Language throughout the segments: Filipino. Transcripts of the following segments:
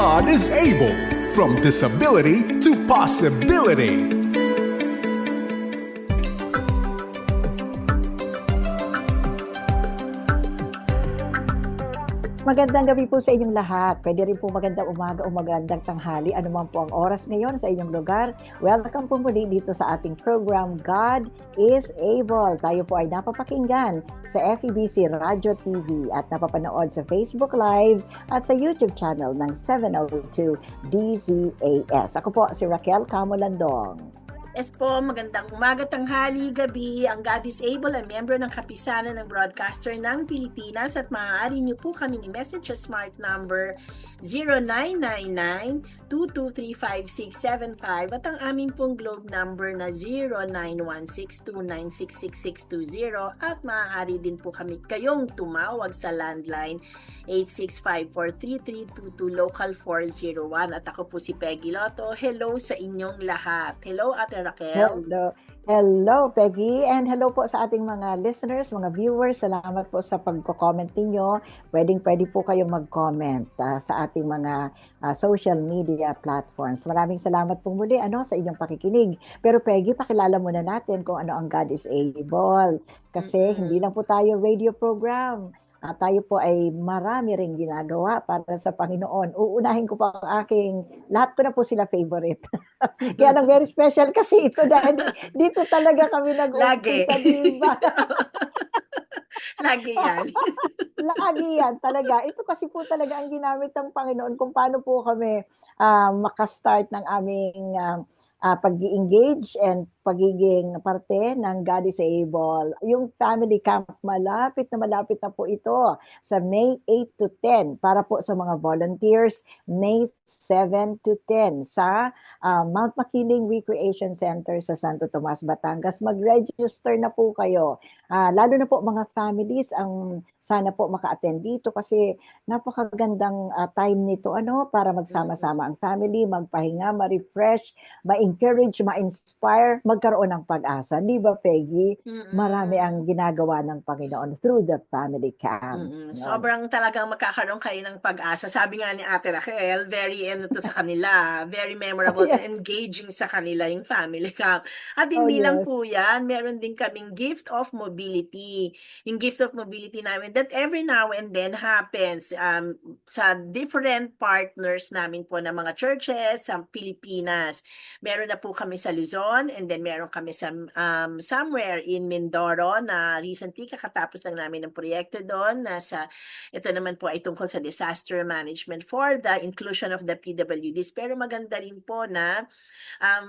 God is able. From disability to possibility. Magandang gabi po sa inyong lahat. Pwede rin po magandang umaga o magandang tanghali. Ano man po ang oras ngayon sa inyong lugar. Welcome po muli dito sa ating program, God is Able. Tayo po ay napapakinggan sa FEBC Radio TV at napapanood sa Facebook Live at sa YouTube channel ng 702 DZAS. Ako po si Raquel Camolandong. Yes po, magandang umaga, tanghali, gabi. Ang God is Able ay miyembro ng kapisanan ng broadcaster ng Pilipinas at maaari niyo po kami ni-message sa smart number 0999-2235675 at ang aming pong globe number na 0916296620 at maaari din po kami kayong tumawag sa landline 865-43322 local 401 at ako po si Peggy Lotto. Hello sa inyong lahat. Hello, Ate Raquel. Hello, Peggy. And hello po sa ating mga listeners, mga viewers. Salamat po sa pagko-comment ninyo. Pwede po kayong mag-comment sa ating mga social media platforms. Maraming salamat po muli sa inyong pakikinig. Pero Peggy, pakilala muna natin kung ano ang God is Able. Kasi hindi lang po tayo radio program. Tayo po ay marami ring ginagawa para sa Panginoon. Uunahin ko pa ang lahat ko na po sila favorite. Kaya lang very special kasi ito dahil dito talaga kami nag-umpisa, diba? Lagi yan. Lagi yan talaga. Ito kasi po talaga ang ginamit ng Panginoon kung paano po kami makastart ng aming pag-engage and pagiging parte ng God is Able. Yung family camp, malapit na po ito sa May 8 to 10 para po sa mga volunteers, May 7 to 10 sa Mount Makiling Recreation Center sa Santo Tomas, Batangas. Mag-register na po kayo. Lalo na po mga families ang sana po maka-attend dito kasi napakagandang time nito para magsama-sama ang family, magpahinga, ma-refresh, ma-encourage, ma-inspire, magkaroon ng pag-asa. Di ba, Peggy? Marami ang ginagawa ng Panginoon through the family camp. Sobrang talagang magkakaroon kayo ng pag-asa. Sabi nga ni Ate Raquel, very to sa kanila, very memorable Yes. and engaging sa kanila yung family camp. At hindi lang po yan, meron din kaming gift of mobility. Yung gift of mobility namin that every now and then happens sa different partners namin po ng mga churches sa Pilipinas. Meron na po kami sa Luzon and then meron kami sa somewhere in Mindoro na recently kakatapos lang namin ng proyekto doon. Ito naman po ay tungkol sa disaster management for the inclusion of the PWDs. Pero maganda rin po na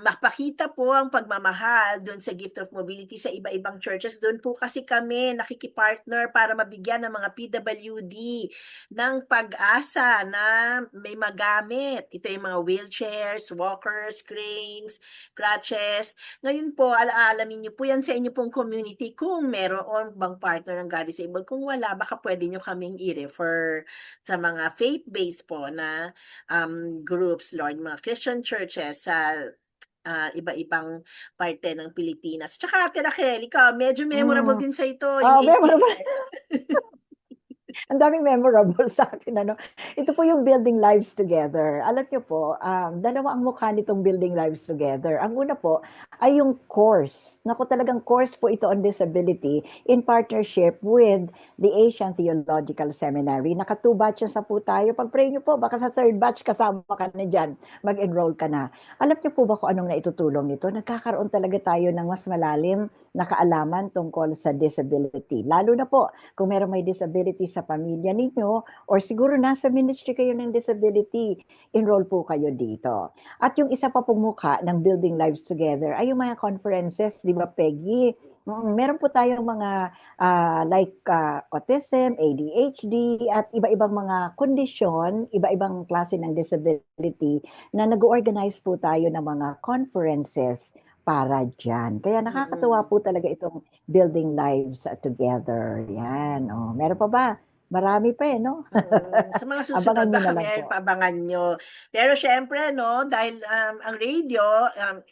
mapakita po ang pagmamahal doon sa Gift of Mobility sa iba-ibang churches. Doon po kasi kami nakikipartner para mabigyan ng mga PWD ng pag-asa na may magamit. Ito yung mga wheelchairs, walkers, cranes, crutches. Ngayon po, alaalamin niyo po yan sa inyo pong community kung meron bang partner ng God is Able. Kung wala, baka pwede niyo kaming i-refer sa mga faith-based po na groups, Lord, mga Christian churches sa iba-ibang parte ng Pilipinas. Tsaka, Ate Raquel, ikaw, medyo memorable din sa ito. Yung Memorable. ATS. Ang daming memorable sa akin. Ito po yung Building Lives Together. Alam niyo po, dalawa ang mukha nitong Building Lives Together. Ang una po ay yung course. Naku, talagang course po ito on disability in partnership with the Asian Theological Seminary. Naka 2 batches na po tayo. Pag-pray niyo po, baka sa 3rd batch kasama ka na dyan. Mag-enroll ka na. Alam niyo po ba kung anong naitutulong nito? Nagkakaroon talaga tayo ng mas malalim na kaalaman tungkol sa disability. Lalo na po kung meron may disability sa pamilya ninyo or siguro nasa ministry kayo ng disability, enroll po kayo dito. At yung isa pa pong mukha ng Building Lives Together ay yung mga conferences, di ba Peggy? Meron po tayong mga like autism, ADHD at iba-ibang mga kondisyon, iba-ibang klase ng disability na nag-organize po tayo ng mga conferences para dyan. Kaya nakakatuwa po talaga itong Building Lives Together. Yan. Meron pa ba? Marami pa no? Sa mga Abangan susunod nyo na baka lang may po. paabangan nyo. Pero syempre, no, dahil ang radio,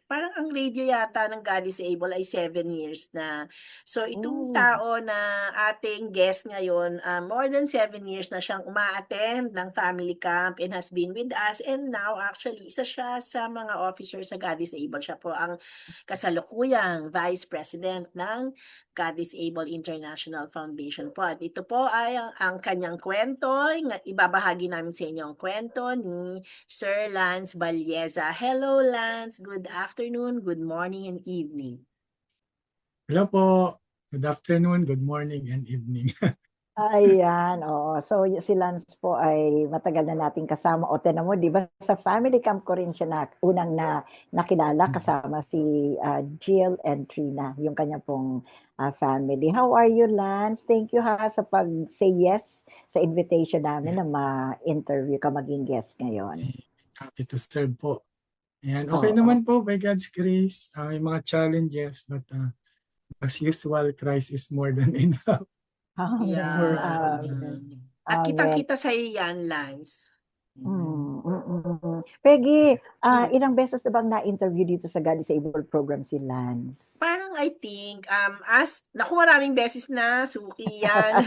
parang ang radio yata ng God is Able ay 7 years na. So itong Oh, tao na ating guest ngayon, more than 7 years na siyang uma-attend ng family camp and has been with us. And now, actually, isa siya sa mga officers sa God is Able. Siya po ang kasalukuyang Vice President ng God is Able International Foundation po. At ito po ay ang kanyang kwento. Ibabahagi namin sa inyo ang kwento ni Sir Lance Valleza. Hello Lance, good afternoon, good morning, and evening. Hello po. Good afternoon, good morning, and evening. ayan, oo. So, si Lance po ay matagal na nating kasama. O, tinan mo, di ba, sa family camp ko rin siya unang nakilala kasama si Jill and Trina, yung kanya pong family. How are you, Lance? Thank you sa pag-say yes sa invitation namin na ma-interview ka maging guest ngayon. Happy to serve po. Ayan, okay Oo. naman po by God's grace. May mga challenges but as usual, Christ is more than enough. Amen. Yeah. Amen. At Amen. kitang-kita sa iyo yan, Lance. Peggy, ilang beses na bang na-interview dito sa God is Able program si Lance? Parang I think, maraming beses na, suki yan.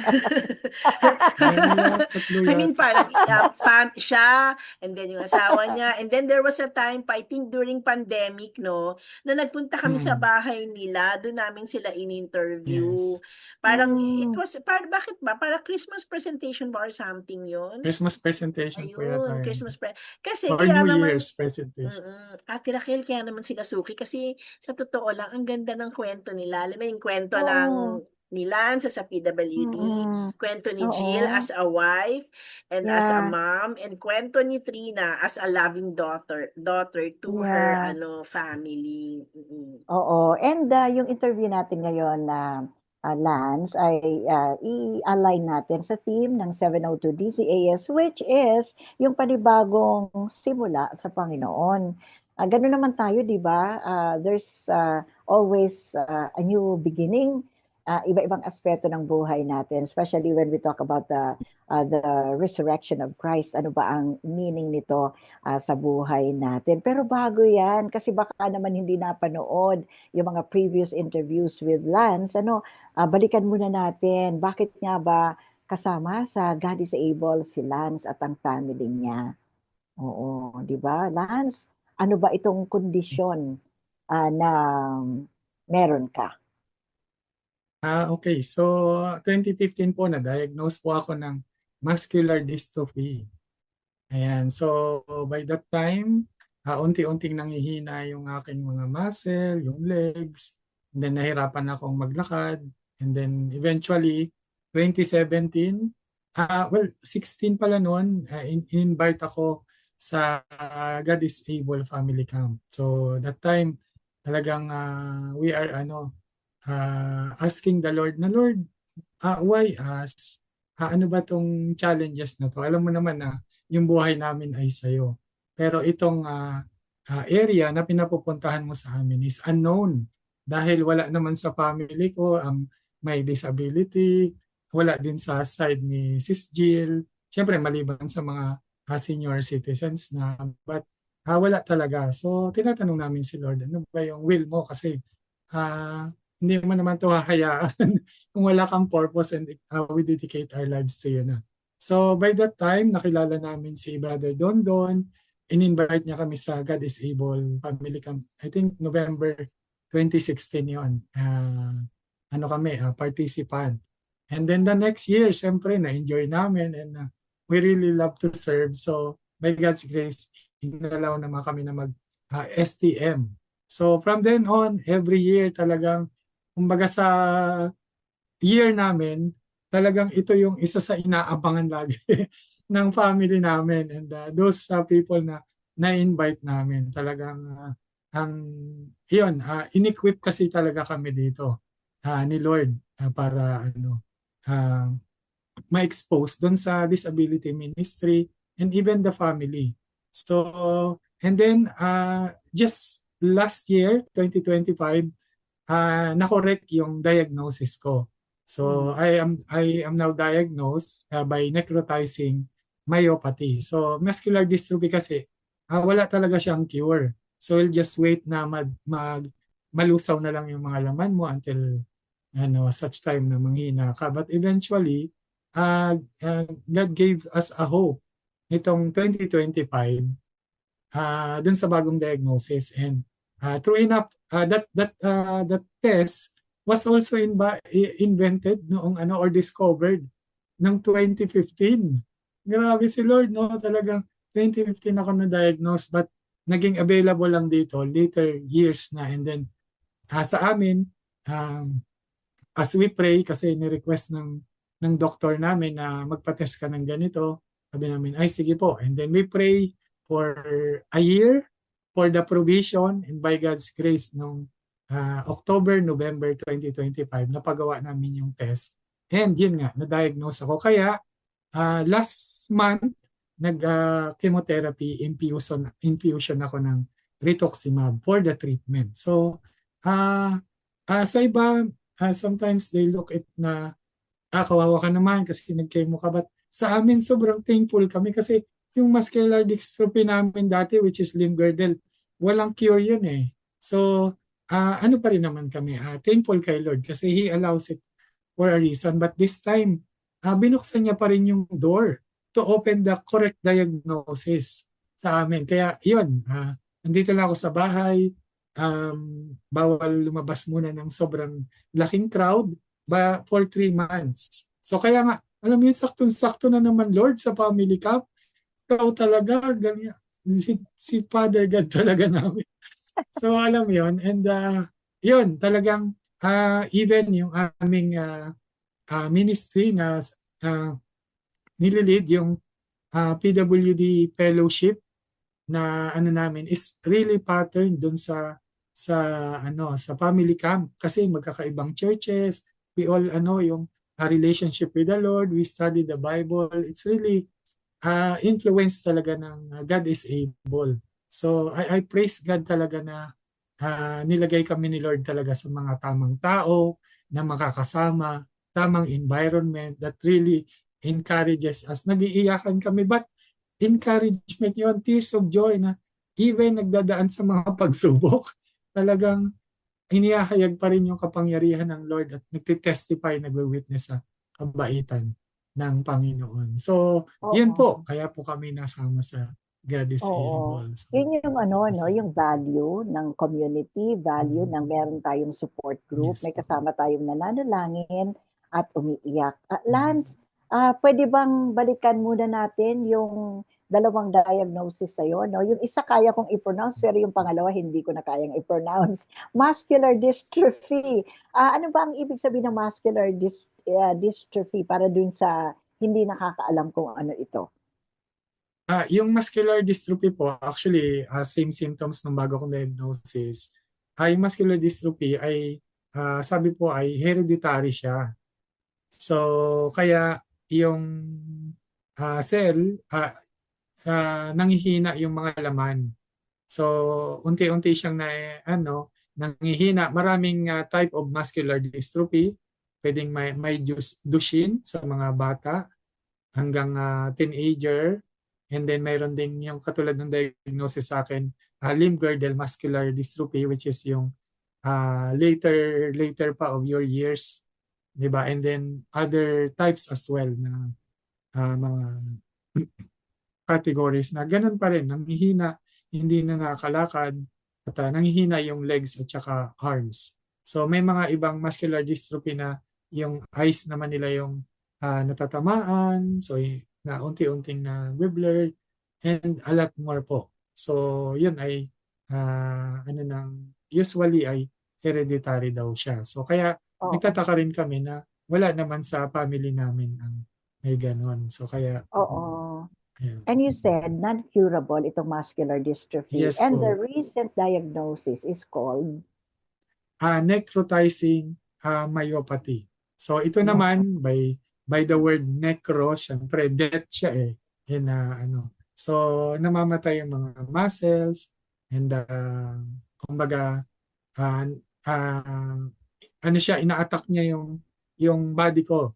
Tatlo I mean, yata. parang siya, and then yung asawa niya, and then there was a time pa, I think during pandemic, no, na nagpunta kami sa bahay nila, doon namin sila in-interview. Yes. Parang, it was, bakit ba? Para Christmas presentation ba or something yun? Christmas presentation po yata. Ayun, Christmas kasi Or kaya New naman, Year's presentation. Ate Raquel, kaya naman sila suki kasi sa totoo lang, ang ganda ng kwento nila. Alam mo yung kwento Oo. ni Lance sa PWD, kwento ni Jill Oo. as a wife and as a Yeah. mom, and kwento ni Trina as a loving daughter to her Yeah. family. Oo. And yung interview natin ngayon na Lance ay i-align natin sa theme ng 702 DCAS, which is yung panibagong simula sa Panginoon. Ganun naman tayo, di ba? There's always a new beginning, iba-ibang aspeto ng buhay natin, especially when we talk about the resurrection of Christ. Ano ba ang meaning nito sa buhay natin? Pero bago yan, kasi baka naman hindi napanood yung mga previous interviews with Lance, balikan muna natin. Bakit nga ba kasama sa God is Able si Lance at ang family niya? Oo, di ba? Lance, ano ba itong kondisyon na meron ka? Okay. So, 2015 po na-diagnose po ako ng muscular dystrophy. Ayan. So, by that time, unti-unting nanghihina yung aking mga muscle, yung legs. And then, nahirapan akong maglakad. And then, eventually, 2017, 16 pala noon, in-invite ako sa God is Able Family Camp. So, that time, talagang we are asking the Lord na, Lord, why us? Ano ba tong challenges na to? Alam mo naman na yung buhay namin ay sa'yo. Pero itong area na pinapupuntahan mo sa amin is unknown. Dahil wala naman sa family ko ang may disability, wala din sa side ni Sis Jill. Siyempre maliban sa mga senior citizens na, but wala talaga. So tinatanong namin si Lord, ano ba yung will mo? Kasi hindi mo naman ito hahayaan kung wala kang purpose, and we dedicate our lives to you na. So by that time, nakilala namin si Brother Don Don. In-invite niya kami sa God is Able Family Camp. I think November 2016 yon. Participant. And then the next year, syempre, na-enjoy namin and we really love to serve. So by God's grace, inalaw naman kami na mag-STM. So from then on, every year talagang, kumbaga sa year namin, talagang ito yung isa sa inaabangan lagi ng family namin, and those people na na-invite namin talagang in-equip kasi talaga kami dito ni Lord para ma-expose doon sa disability ministry and even the family. So, and then just last year, 2025, na-correct yung diagnosis ko. So I am now diagnosed by necrotizing myopathy. So muscular dystrophy kasi wala talaga siyang cure. So we'll just wait na malusaw na lang yung mga laman mo until such time na manghina ka. But eventually, God gave us a hope nitong 2025 dun sa bagong diagnosis. And true enough, that test was also invented noong or discovered ng 2015. Grabe si Lord, no? Talagang 2015 ako na-diagnose, but naging available lang dito later years na. And then sa amin, as we pray, kasi ni-request ng doktor namin na magpa-test ka ng ganito, sabi namin, ay sige po. And then we pray for a year for the provision, and by God's grace, nung October, November 2025, napagawa namin yung test. And yun nga, na-diagnose ako. Kaya last month, nag-chemotherapy infusion ako ng rituximab for the treatment. So, sa iba, sometimes they look at na kawawa ka naman kasi nag-chemo ka. But sa amin, sobrang thankful kami kasi yung muscular dystrophy namin dati, which is limb girdle, walang cure yun eh. So, ano pa rin naman kami, thankful kay Lord kasi He allows it for a reason. But this time, binuksan niya pa rin yung door to open the correct diagnosis sa amin. Kaya yun, nandito lang ako sa bahay, bawal lumabas muna ng sobrang laking crowd for 3 months. So kaya nga, alam mo yun, saktong-sakto na naman Lord sa family camp. Ikaw talaga, ganyan. Si Father God talaga namin. So alam mo yun, and yun, talagang even yung aming ministry na nililid yung PWD fellowship na namin is really patterned dun sa family camp kasi magkakaibang churches, we all yung relationship with the Lord, we study the Bible. It's really influence talaga ng God is able. So I praise God talaga na nilagay kami ni Lord talaga sa mga tamang tao na makakasama, tamang environment that really encourages us. Nag-iiyakan kami, but encouragement yun, tears of joy na even nagdadaan sa mga pagsubok, talagang inihahayag pa rin yung kapangyarihan ng Lord at nagtitestify, nagwe-witness sa kabaitan ng Panginoon. So, yun po, kaya po kami nasama sa God is able. So, yun yung yung value ng community, value ng meron tayong support group, Yes may po. kasama tayong nananalangin at umiiyak. Lance, pwede bang balikan muna natin yung dalawang diagnosis sa'yo, no? Yung isa kaya kong i-pronounce, pero yung pangalawa hindi ko na kayang i-pronounce. Muscular dystrophy. Ano ba ang ibig sabihin ng muscular dystrophy para dun sa hindi nakakaalam kung ano ito? Yung muscular dystrophy po, actually, same symptoms ng bago kong diagnosis. Yung muscular dystrophy ay, sabi po ay hereditary siya. So, kaya yung cell, nanghihina yung mga laman. So, unti-unti siyang nanghihina. Maraming type of muscular dystrophy. Pwedeng may Duchenne sa mga bata hanggang teenager. And then mayroon din yung katulad ng diagnosis sa akin, limb girdle muscular dystrophy, which is yung later pa of your years, di ba? And then other types as well na mga categories na ganun pa rin, nanghihina, hindi na nakakalakad, at nanghihina yung legs at saka arms. So may mga ibang muscular dystrophy na yung eyes naman nila yung natatamaan, so na unti-unting na blur, and a lot more po. So yun ay usually ay hereditary daw siya. So kaya nagtataka rin kami na wala naman sa family namin ang may ganon. So kaya yeah. And you said non-curable itong muscular dystrophy. Yes and po. the recent diagnosis is called necrotizing myopathy. So ito naman by the word necro, syempre death siya eh. And, so namamatay yung mga muscles and kumbaga ina-attack niya yung yung body ko,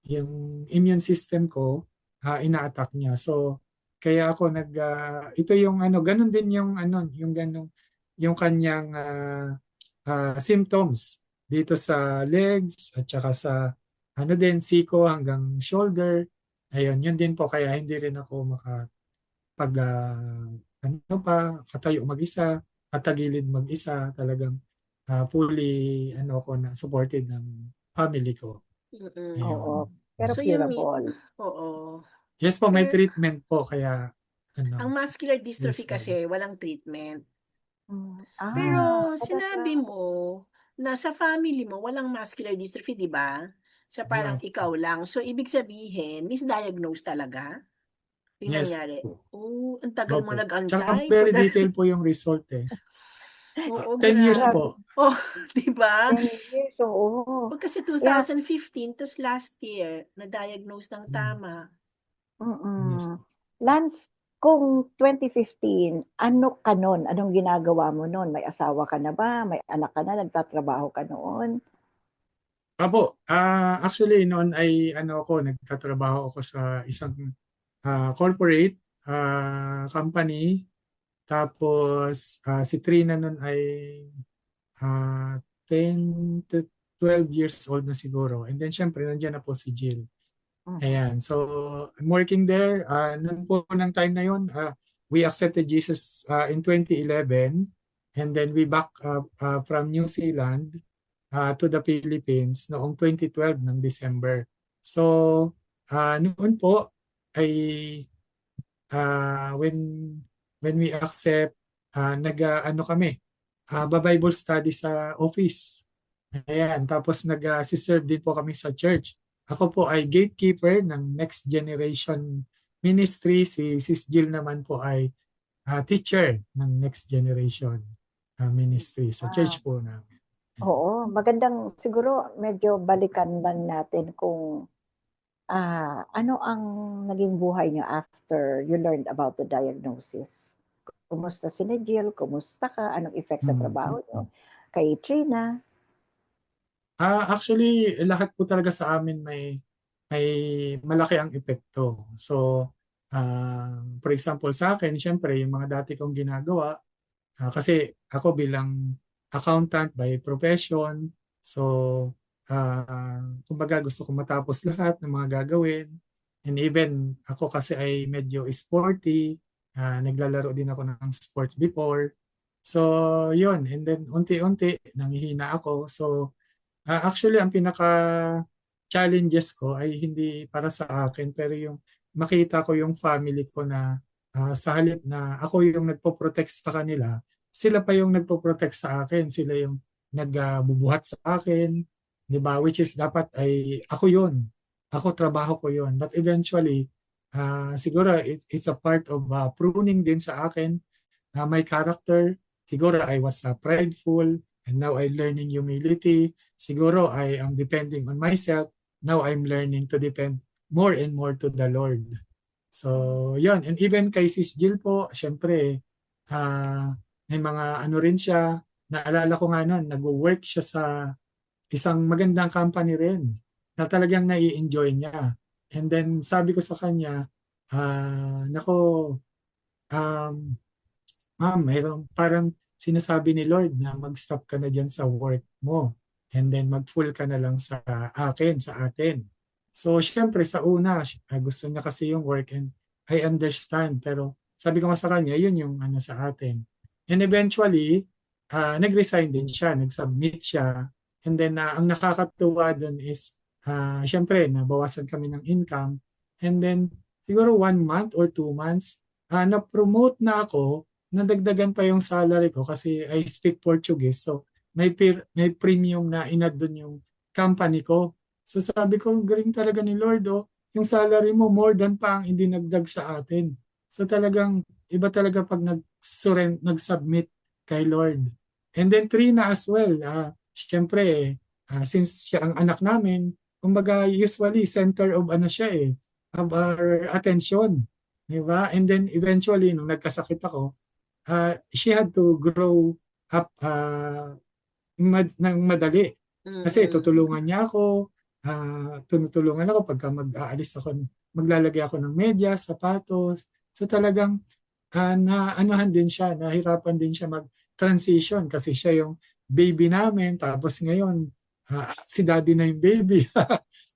yung immune system ko, ina-attack niya. So, kaya ako ito yung ano, ganun din yung ano, yung ganun, yung kanyang symptoms dito sa legs at saka sa ano din, siko hanggang shoulder. Ayun, yun din po kaya hindi rin ako makapag ano pa, katayo mag-isa, katagilid mag-isa, talagang fully ano ko na supported ng family ko. Mm. Oo, Ayun. pero So yung curable. oo. Yes po, may Pero treatment po kaya ang ano, muscular yes dystrophy po. kasi walang treatment. Pero Talaga. sinabi mo na sa family mo walang muscular dystrophy, 'di ba? Sa parang Wala ikaw po. lang. So ibig sabihin misdiagnosed talaga? Yung Yes nangyari? po. Oh, ang tagal mo Opo. Tsaka nag-antay for very that. detailed po yung result eh. Oo, 10 years grabe. Grabe, po. Oh, 'di ba? 10 years, oo. Pag kasi Yeah, 2015 tas last year na-diagnose ng Mm. tama. Yes mm. po. Lance, kung 2015, ano ka nun? Anong ginagawa mo nun? May asawa ka na ba? May anak ka na? Nagtatrabaho ka noon? Apo, actually noon ay ano ako, nagtatrabaho ako sa isang corporate company. Tapos si Trina noon ay ah 10 to 12 years old na siguro. And then syempre nandiyan na po si Jill. Mhm. Ayan. So I'm working there. Noon po ng time na yun, we accepted Jesus in 2011. And then we back from New Zealand to the Philippines noong 2012 ng December. So, noon po ay when we accept ano kami, Bible study sa office. Ayan, tapos nag-serve din po kami sa church. Ako po ay gatekeeper ng Next Generation Ministry. Si Sis Jill naman po ay teacher ng Next Generation Ministry sa church Wow. po namin. Oo, magandang siguro medyo balikan lang natin kung ano ang naging buhay niyo after you learned about the diagnosis. Kumusta si Jill? Kumusta ka? Anong effect sa Mm. trabaho niyo? Kay Trina? Actually, lahat po talaga sa amin may malaki ang epekto. So, for example sa akin, syempre, yung mga dati kong ginagawa, kasi ako bilang accountant by profession, so kumbaga gusto ko matapos lahat ng mga gagawin. And even ako kasi ay medyo sporty, naglalaro din ako ng sports before. So, yun. And then unti-unti nanghihina ako. So, actually, ang pinaka-challenges ko ay hindi para sa akin, pero yung makita ko yung family ko na sa halip na ako yung nagpo-protect sa kanila, sila pa yung nagpo-protect sa akin. Sila yung nagbubuhat sa akin, di ba? Which is dapat ay ako yun. Ako, trabaho ko yun. But eventually, siguro it's a part of pruning din sa akin, my character. Siguro I was prideful, and now I'm learning humility. Siguro I am depending on myself. Now I'm learning to depend more and more to the Lord. So, yun. And even kay Sis Jill po, syempre, may mga ano rin siya. Naalala ko nga noon, nag-work siya sa isang magandang company rin na talagang nai-enjoy niya. And then sabi ko sa kanya, nako, um, ma'am, mayroon parang sinasabi ni Lord na mag-stop ka na dyan sa work mo and then mag-full ka na lang sa akin, sa atin. So, syempre sa una, gusto niya kasi yung work and I understand. Pero sabi ko nga sa kanya, yun yung ano sa atin. And eventually, nag-resign din siya, nag-submit siya. And then, ang nakakatuwa dun is, syempre, nabawasan kami ng income. And then, siguro 1 month or 2 months, na-promote na ako, nadagdagan pa yung salary ko kasi I speak Portuguese. So may premium na inad doon yung company ko. So sabi ko, galing talaga ni Lord, oh. Yung salary mo more than pa ang indinagdag sa atin. So talagang iba talaga pag nag-submit kay Lord. And then Trina as well. Siyempre, since siya ang anak namin, kumbaga usually center of ano siya of our attention. Diba? And then eventually, nung nagkasakit ako, she had to grow up ng madali. Kasi Mm. tutulungan niya ako, Tinutulungan ako pagka mag-aalis ako, maglalagay ako ng medyas, sapatos. So talagang na anuhan din siya, nahirapan din siya mag-transition kasi siya yung baby namin tapos ngayon si daddy na yung baby.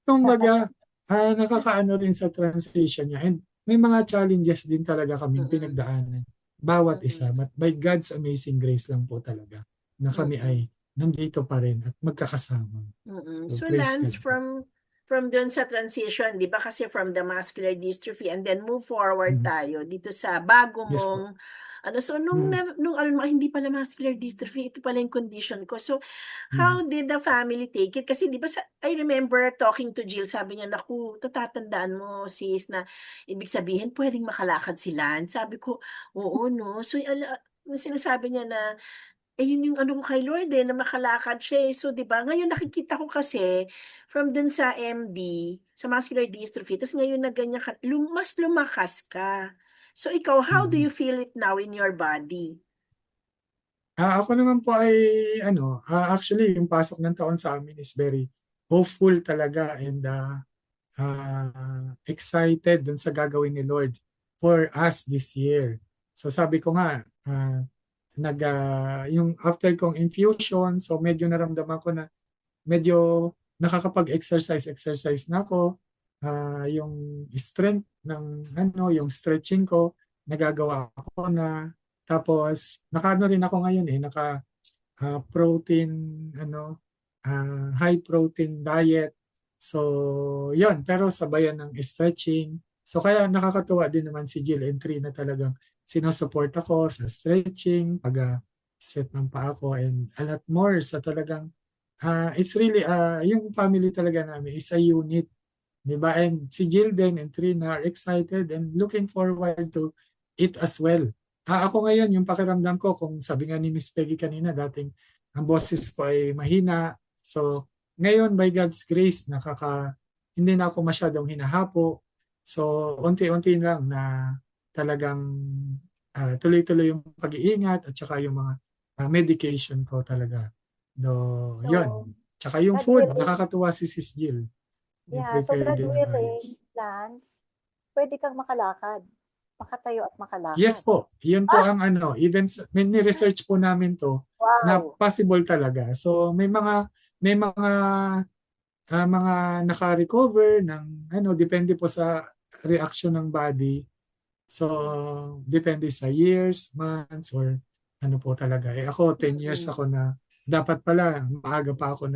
Kumbaga, nakakaano rin sa transition niya. And may mga challenges din talaga kaming Mm-mm. pinagdaanan. Bawat isa. Mm-mm. But by God's amazing grace lang po talaga na kami Mm-mm. ay nandito pa rin at magkakasama. Mm-mm. So So praise Lance, God po. from doon sa transition, 'di ba kasi from the muscular dystrophy and then move forward Mhm. tayo dito sa bago Yes po. mong ano, so nung Mm. nung ano mo, hindi pala muscular dystrophy, ito pala yung condition ko. So how Mhm. did the family take it? Kasi 'di ba I remember talking to Jill, sabi niya, naku, tatatandaan mo sis na ibig sabihin pwedeng makalakad si Lance. Sabi ko, oo no. So sinasabi niya na yun yung ano ko kay Lord na makalakad siya So, 'di ba, ngayon nakikita ko kasi from dun sa MD, sa muscular dystrophy, tas ngayon na ganyan ka, mas lumakas ka. So, ikaw, how do Mhm. you feel it now in your body? Ako naman po ay actually yung pasok ng taon sa amin is very hopeful talaga and excited dun sa gagawin ni Lord for us this year. So sabi ko nga, yung after kong infusion, so medyo naramdaman ko na medyo exercise na ako. Yung strength ng yung stretching ko, nagagawa ko na. Tapos, nakaano rin ako ngayon protein, high protein diet. So, yon pero sabayan ng stretching. So, kaya nakakatuwa din naman si Jill and Trina talagang sinusupport ako sa stretching, pag-set ng paa ko, and a lot more sa talagang it's really, yung family talaga namin is a unit. Diba? And si Jill din and Trina are excited and looking forward to it as well. Ako ngayon, yung pakiramdam ko, kung sabi nga ni Miss Peggy kanina, dating ang boses ko ay mahina. So, ngayon, by God's grace, hindi na ako masyadong hinahapo. So, unti-unti lang na talagang tuloy-tuloy yung pag-iingat at saka yung mga medication ko talaga. So, Yun. Tsaka yung God food, willing, nakakatuwa si Sis Jill. yeah, so I-prepare God din ng willing, ayos. Lance, pwede kang makalakad. Makatayo at Yes makalakad. po, yun po ang even may ni-research po namin to na Wow. possible talaga. So may mga naka-recover ng depende po sa reaction ng body. So depende sa years, months or ano po talaga. Ako 10 years Mm-mm. ako na dapat pala maaga pa ako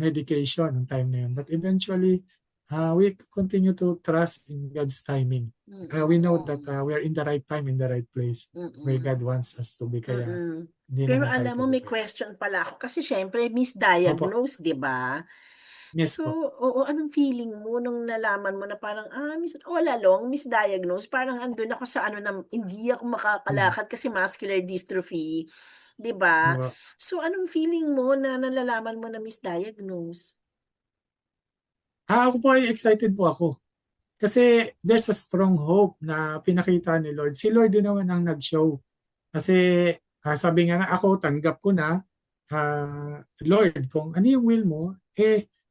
medication ng time na yun. But eventually we continue to trust in God's timing. We know that Mm-mm. we are in the right time, in the right place where Mm-mm. God wants us to be. Kaya Mm-mm. hindi Pero naman tayo alam mo, may pababa. question pala ako kasi syempre Opo, misdiagnose, 'di ba? yes So, po. oo, anong feeling mo nung nalaman mo na parang, wala lang, misdiagnose, parang andun ako sa ano na hindi ako Mm. makakalakad kasi muscular dystrophy, 'di ba? Diba? So, anong feeling mo na nalalaman mo na misdiagnose? Ako po ay excited po ako. Kasi there's a strong hope na pinakita ni Lord. Si Lord din naman ang nag-show. Kasi sabi nga na ako, tanggap ko na, Lord, kung ano yung will mo,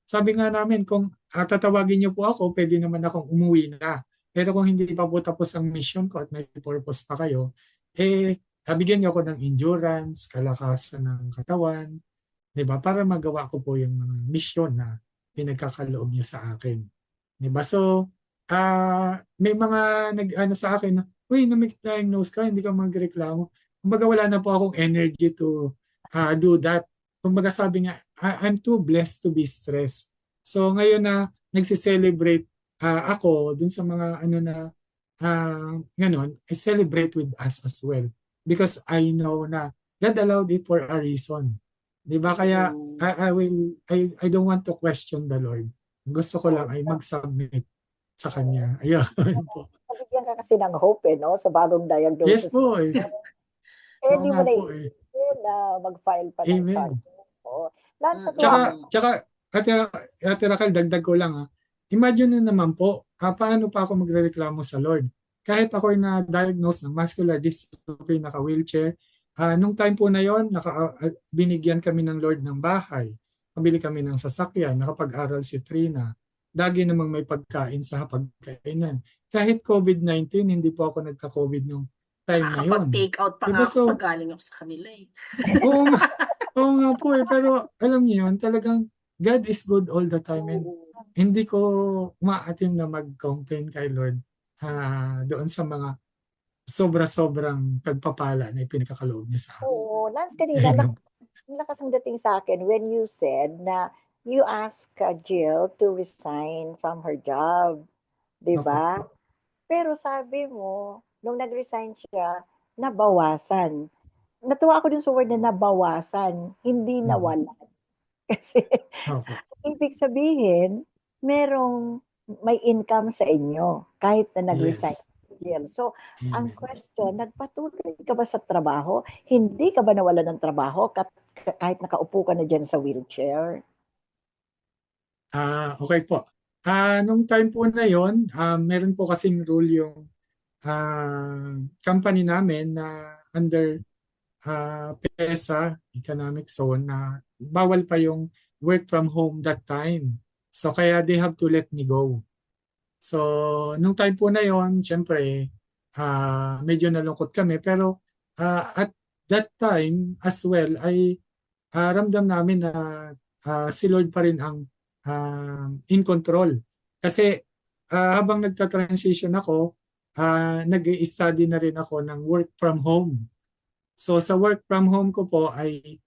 sabi nga namin, kung tatawagin niyo po ako, pwede naman akong umuwi na. Pero kung hindi pa po tapos ang mission ko at may purpose pa kayo, bigyan niyo ako ng endurance, kalakasan ng katawan, 'di ba? Para magawa ko po yung mga mission na pinagkakaloob niyo sa akin. 'Di ba? So, may mga nag-ano sa akin na, uy, na-diagnose ka, hindi ka magreklamo. Kumbaga wala na po akong energy to do that. Kumbaga sabi nga, I'm too blessed to be stressed. So ngayon na nagsi-celebrate ako dun sa mga ano na ganun, I celebrate with us as well. Because I know na God allowed it for a reason. 'Di ba? Kaya Mm. I don't want to question the Lord. Gusto ko lang ay mag-submit sa kanya. Ayun po. Nabigyan ka kasi ng hope, no? Sa bagong Yes diagnosis mo. po eh. Eh, Oo hindi nga mo na po eh. iisipin na mag-file pa ng Amen. charges. Oo. Lance, natuwa ako. Mm. Tsaka Ate Raquel, dagdag ko lang Imagine nyo naman po, paano pa ako magrereklamo sa Lord? Kahit ako ay na-diagnose ng muscular dystrophy, naka-wheelchair, nung time po na yon, binigyan kami ng Lord ng bahay. nakabili kami ng sasakyan, nakapag-aral si Trina. Lagi namang may pagkain sa hapagkainan. Kahit COVID-19, hindi po ako nagka-COVID nung time na yon. Nakakapag-take out pa Diba? nga ako So, pag galing ako sa kanila eh. oo nga, oo nga po eh. Pero alam niyo yun, talagang God is good all the time. And Oo. hindi ko umaatim na mag-complain kay Lord doon sa mga sobra-sobrang pagpapala na ipinagkakaloob niya sa akin. Oo, Lance, kanina, lakas ang dating sa akin when you said na you asked Jill to resign from her job, di ba? Pero sabi mo, nung nag-resign siya, nabawasan. Natuwa ako dun sa word na nabawasan, hindi nawalan. Kasi Opo. ibig sabihin, may income sa inyo kahit na nag-resign. Yes. Jill. So, ang Amen. question, nagpatuloy ka ba sa trabaho? Hindi ka ba nawalan ng trabaho kahit nakaupo ka na dyan sa wheelchair? Okay po. Nung time po na yon, meron po kasing rule yung company namin na under PESA, Economic Zone, na bawal pa yung work from home that time. So kaya they have to let me go. So nung time po na yon, syempre, medyo nalungkot kami. Pero at that time as well, ay ramdam namin na si Lord pa rin ang in control. Kasi habang nagta-transition ako, nag-i-study na rin ako ng work from home. So sa work from home ko po ay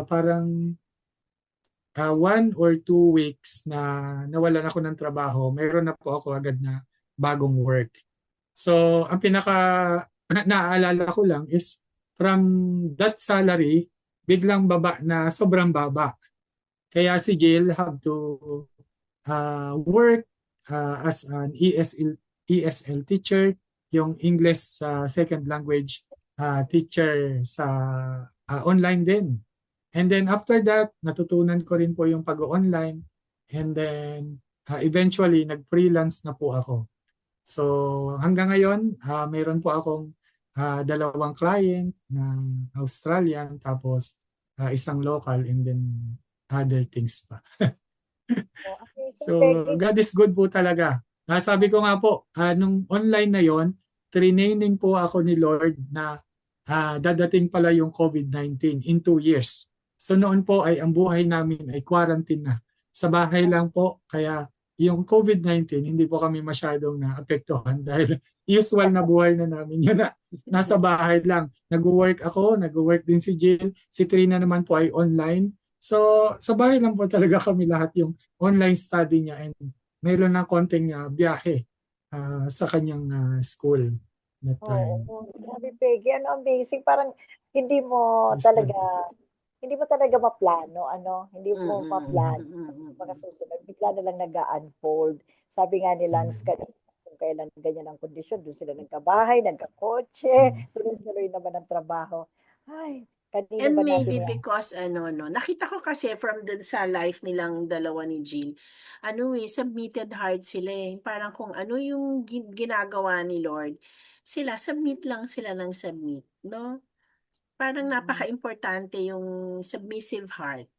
parang 1 or 2 weeks na nawalan ako ng trabaho, mayroon na po ako agad na bagong work. So ang pinaka naaalala ko lang is from that salary, biglang baba na sobrang baba. Kaya si Jill have to work as an ESL teacher, yung English second language teacher sa online din. And then after that, natutunan ko rin po yung pag-online. And then eventually, nag-freelance na po ako. So hanggang ngayon, mayroon po akong 2 client na Australian, tapos isang local, and then other things pa. Oh, amazing, So Peggy. God is good po talaga. Sabi ko nga po, nung online na yon, training po ako ni Lord na dadating pala yung COVID-19 in 2 years. So noon po ay ang buhay namin ay quarantine na. Sa bahay lang po, kaya yung COVID-19 hindi po kami masyadong naapektuhan dahil usual na buhay na namin yun na nasa bahay lang. Nag-work ako, nag-work din si Jill. Si Trina naman po ay online. So sa bahay lang po talaga kami lahat yung online study niya, and mayroon ng konting biyahe sa kanyang school that time. Oo, grabe, Peggy. Ano, amazing. Parang hindi mo Yes, talaga, hindi mo talaga maplano, hindi mo Mm-mm. maplano. Mm-mm. Magkasusunod, bigla na lang nag-unfold. Sabi nga ni Lance Amen. kanina, kung kailan ganyan ang kondisyon, doon sila nagkabahay, nagkakotse, Mm. tuloy-tuloy naman ang trabaho. Ay, kanina And ba maybe natin because nakita ko kasi from dun sa life nilang dalawa ni Jill, submitted heart sila eh. Parang kung ano yung ginagawa ni Lord, submit lang sila ng submit, no? Parang napaka-importante yung submissive heart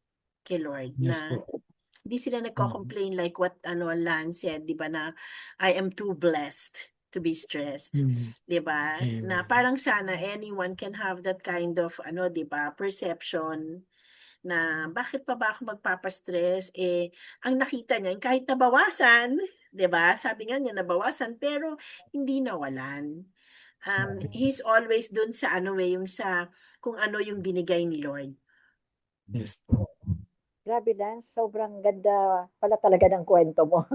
kay Lord Yes na po. hindi sila Mm. nagko-complain like what Lance said, 'di ba, na I am too blessed to be stressed. Mm. 'Di ba? Na Amen. parang sana anyone can have that kind of 'di ba, perception na bakit pa ba ako magpapastress, ang nakita niya kahit nabawasan, 'di ba? Sabi nga niya nabawasan pero hindi nawalan. He's always dun sa yung sa kung ano yung binigay ni Lord. Yes po. Grabe, Lance, sobrang ganda pala talaga ng kwento mo.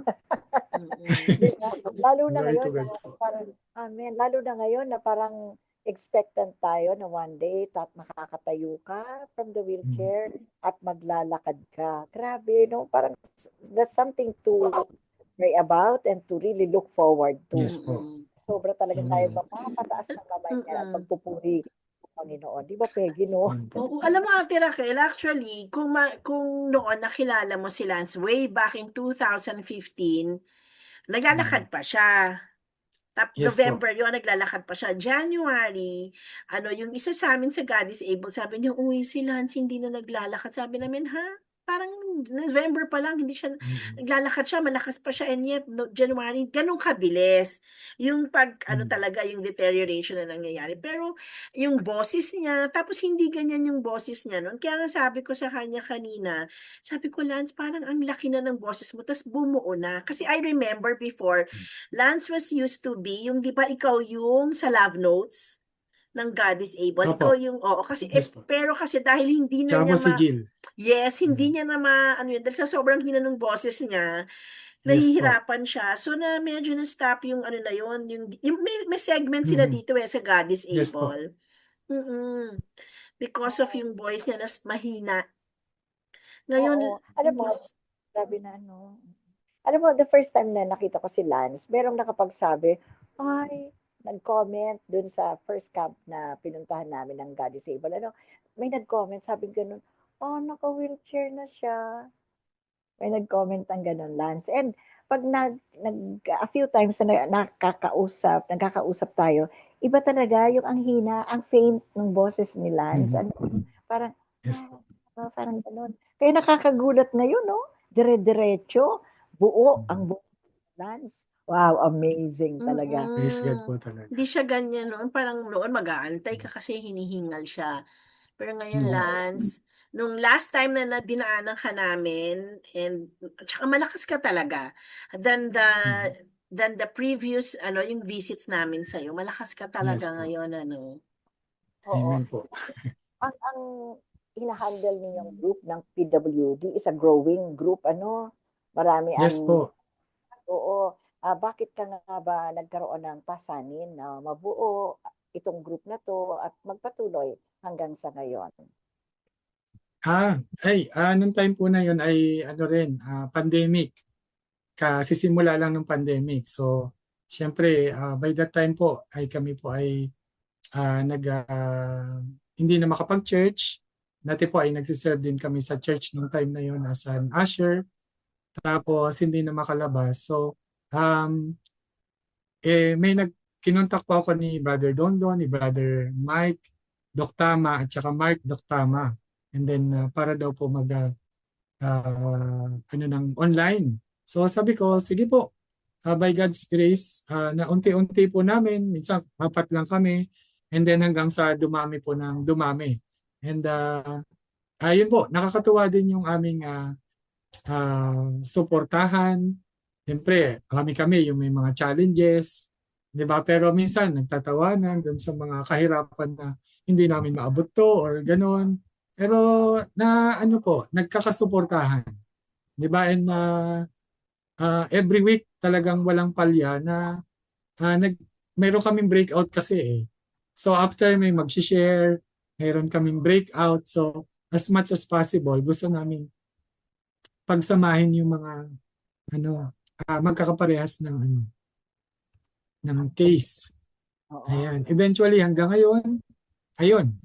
Mm-mm. Di ba? Lalo na Glory ngayon to na God po. parang, amen, lalo na ngayon na parang expectant tayo na one day makakatayo ka from the Mm. wheelchair at maglalakad ka. Grabe, no? Parang there's something to pray about and to really look forward to. Yes po. Mm-mm. Sobra talaga tayo Amen. mapapataas ng kamay niya at Mm-mm. pagpupuri ng Panginoon. Di ba, Peggy, no? Amen po. Oo, alam mo Ate Raquel, actually, kung noon nakilala mo si Lance way back in 2015, naglalakad pa siya. Yes po. November yun, naglalakad pa siya. January, yung isa sa amin sa God is Able, sabi niya, uy, si Lance hindi na naglalakad. Sabi namin, ha? parang November pa lang, hindi siya, Mm. naglalakad siya, malakas pa siya, and yet, January, ganun kabilis. Yung ano Mm. talaga, yung deterioration na nangyayari. Pero, yung boses niya, tapos hindi ganyan yung boses niya noon. Kaya nga sabi ko sa kanya kanina, sabi ko, Lance, parang ang laki na ng boses mo, tapos bumuo na. Kasi I remember before, Lance was used to be, yung di ba ikaw yung sa love notes ng God is able. Opo. Ikaw yung, oo, kasi, Yes po. pero kasi dahil hindi na Tsaka po niya si Jill. yes, hindi Mm. niya na ano yun, dahil sa sobrang hina ng boses niya, Yes po. nahihirapan siya. So, medyo na-stop yung ano na yun, yung may segment sila Mhm. dito sa God is Yes po. able. Mm-mm. Because of yung voice niya na mahina. Ngayon, Oo. Alam yung mo, boses, grabe na ano. Alam mo, the first time na nakita ko si Lance, merong nakapagsabi, ay, nag-comment dun sa first camp na pinuntahan namin ng God Disable. Ano, may nag-comment, sabi ganun, oh, naka-wheelchair na siya. May nag-comment ng ganun, Lance. And pag a few times na nagkakausap tayo, iba talaga yung ang hina, ang faint ng boses ni Lance. Mhm. Ano, parang, Yes po. parang ganun. Kaya nakakagulat ngayon, no? Dire-diretso, buo Mhm. ang boses ni Lance. Wow, amazing talaga. Praise God mm, po talaga. hindi siya ganyan noon. Parang noon mag-aantay ka kasi hinihingal siya. Pero ngayon, Mhm. Lance, nung last time na dinaanan ka namin, and tsaka malakas ka talaga, than the Mhm. than the previous, yung visits namin sa'yo, malakas ka Yes talaga po. ngayon, ano. Oo. Amen po. Ang hinahandle ninyong group ng PWD is a growing group, ano? Marami Yes ang, po. oo. Bakit ka nga ba nagkaroon ng pasanin na mabuo itong group na to at magpatuloy hanggang sa ngayon? Nung time po na yun ay ano rin, pandemic. Kasisimula lang ng pandemic. So, syempre, by that time po ay kami po ay hindi na makapag-church. Dati po ay nagsiserve din kami sa church nung time na yun as an usher. Tapos, hindi na makalabas. So, um, may kinontak po ako ni Brother Dondon, ni Brother Mike Doc Tama at saka Mark Doc Tama. And then para daw po ano ng online. So sabi ko, sige po, by God's grace, na unti-unti po namin, minsan apat lang kami, and then hanggang sa dumami po ng dumami. And ayun po, nakakatuwa din yung aming suportahan. Siyempre, kami-kami yung may mga challenges, di ba? Pero minsan nagtatawanan dun sa mga kahirapan na hindi namin maabot to or ganun. Pero na ano po, nagkakasuportahan. Di ba? And every week talagang walang palya na ah, nag, meron kaming breakout kasi eh. So after may mag-share, meron kaming breakout. So as much as possible, gusto namin pagsamahin yung mga ano, magkakaparehas ng case. Oo. Ayan. Eventually hanggang ngayon, ayun,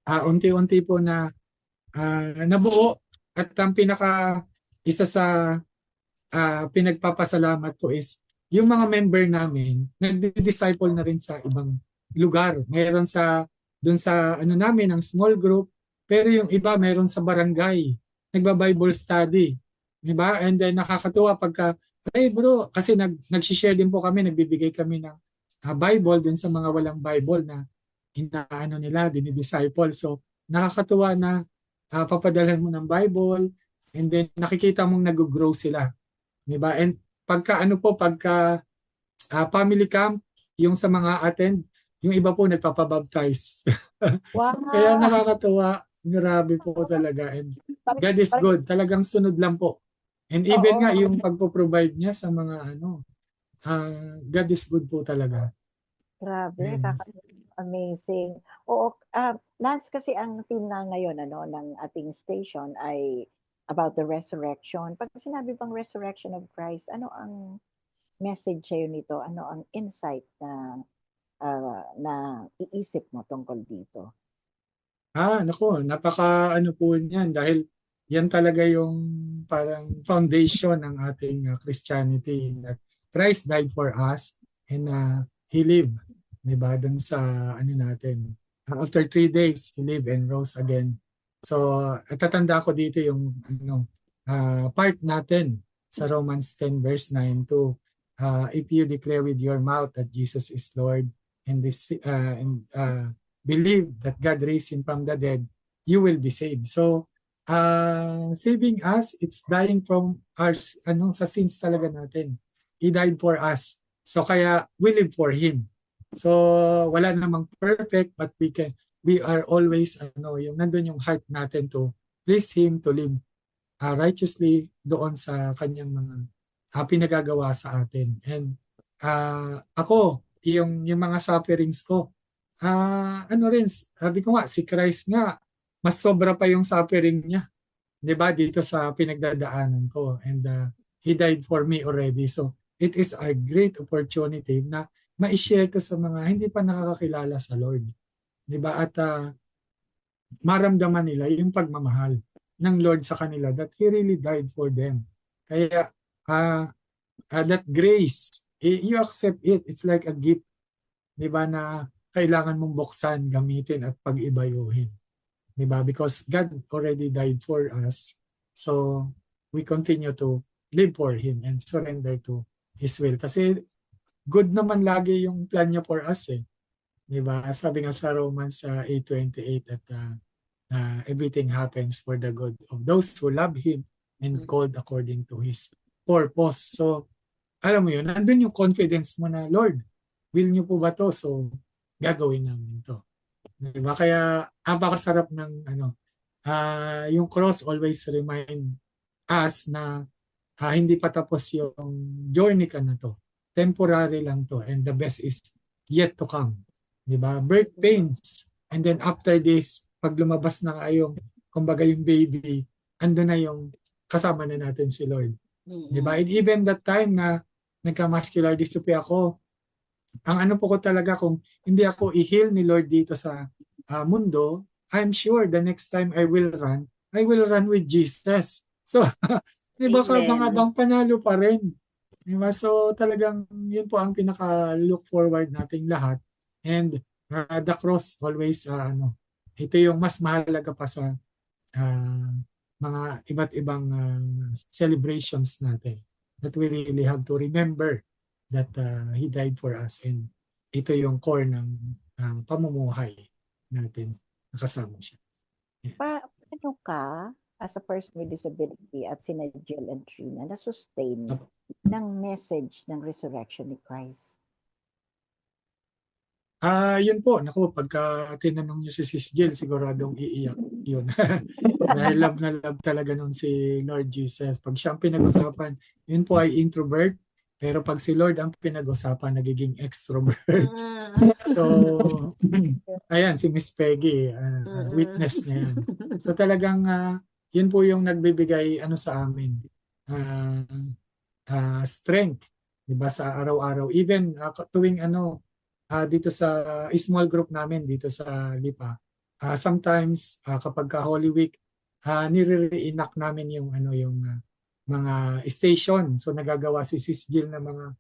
unti-unti po na nabuo at ang pinaka isa sa pinagpapasalamat ko is yung mga member namin nagdi-disciple na rin sa ibang lugar. Meron dun sa ano namin ang small group, pero yung iba meron sa barangay. Nagba-Bible study. Di ba? And then nakakatuwa pagka, ay bro, kasi nag-share din po kami, nagbibigay kami ng Bible dun sa mga walang Bible na inaano nila, dinidisciple. So nakakatuwa na papadalhan mo ng Bible and then nakikita mong nag-grow sila. 'Di ba? And pagka family camp, yung sa mga attend, yung iba po nagpapabaptize. Kaya Wow! nakakatuwa, grabe po talaga. And Parang, God is parang, good, talagang sunod lang po. And even nga oo, yung pagpo-provide niya sa mga God is good po talaga. grabe, Ayan. amazing. Oo, Lance, kasi ang team na ngayon ano, ng ating station ay about the resurrection. Pag sinabi bang resurrection of Christ, ano ang message sa'yo nito? Ano ang insight na iisip mo tungkol dito? Nako, napaka ano po niyan dahil yan talaga yung parang foundation ng ating Christianity that Christ died for us and He lived, di ba, dun sa ano natin. After 3 days, He lived and rose again. So, tatanda ko dito yung part natin sa Romans 10 verse 9 to if you declare with your mouth that Jesus is Lord and believe that God raised him from the dead, you will be saved. So, saving us, it's dying from our sa sins talaga natin. He died for us. So kaya we live for him. So wala namang perfect but we are always yung nandun yung heart natin to please him, to live righteously doon sa kanyang mga pinagagawa sa atin. And ako, yung mga sufferings ko, sabi ko nga, si Christ nga, mas sobra pa yung suffering niya. 'Di ba? Dito sa pinagdadaanan ko. And he died for me already. So, it is our great opportunity na ma-share to sa mga hindi pa nakakakilala sa Lord. 'Di ba? At maramdaman nila yung pagmamahal ng Lord sa kanila that He really died for them. Kaya, that grace, you accept it. It's like a gift, 'di ba, na kailangan mong buksan, gamitin at pag-ibayuhin. 'Di ba? Because God already died for us. So we continue to live for him and surrender to his will. Kasi good naman lagi yung plan niya for us eh. 'Di ba? Sabi nga sa Romans 8:28 that everything happens for the good of those who love him and called according to his purpose. So alam mo yun, nandun yung confidence mo na, Lord, will niyo po ba to? So gagawin namin to. Diba? Kaya napakasarap ng yung cross always remind us na hindi pa tapos yung journey ka na to. Temporary lang to and the best is yet to come. Diba? Birth pains and then after this, pag lumabas na yung kumbaga yung baby, ando na yung kasama na natin si Lord. Diba? And even that time na nagka-muscular dystrophy ako, ang ano po ko talaga kung hindi ako i-heal ni Lord dito sa mundo, I'm sure the next time I will run with Jesus. So, di ba kabang-abang panalo pa rin. Di ba? So, talagang yun po ang pinaka-look forward nating lahat. And the cross always, ito yung mas mahalaga pa sa mga iba't ibang celebrations natin. That we really have to remember that He died for us and ito yung core ng pamumuhay natin, nakasama siya. Paano ka, as a person with disability at sina Jill and Trina, na-sustain ng message ng resurrection ni Christ? Yun po, naku, pagka tinanong niyo si Sis Jill, siguradong iiyak yun. Dahil love na love talaga nun si Lord Jesus. Pag siyang pinag-usapan, yun po ay introvert. Pero pag si Lord ang pinag-usapan, nagiging extrovert. So, ayan, si Miss Peggy, witness niya yan. So talagang, yun po yung nagbibigay sa amin, strength, diba, sa araw-araw. Even tuwing dito sa small group namin, dito sa Lipa, sometimes kapag Holy Week, nire-reenact namin yung mga station. So nagagawa si Sis Jill na mga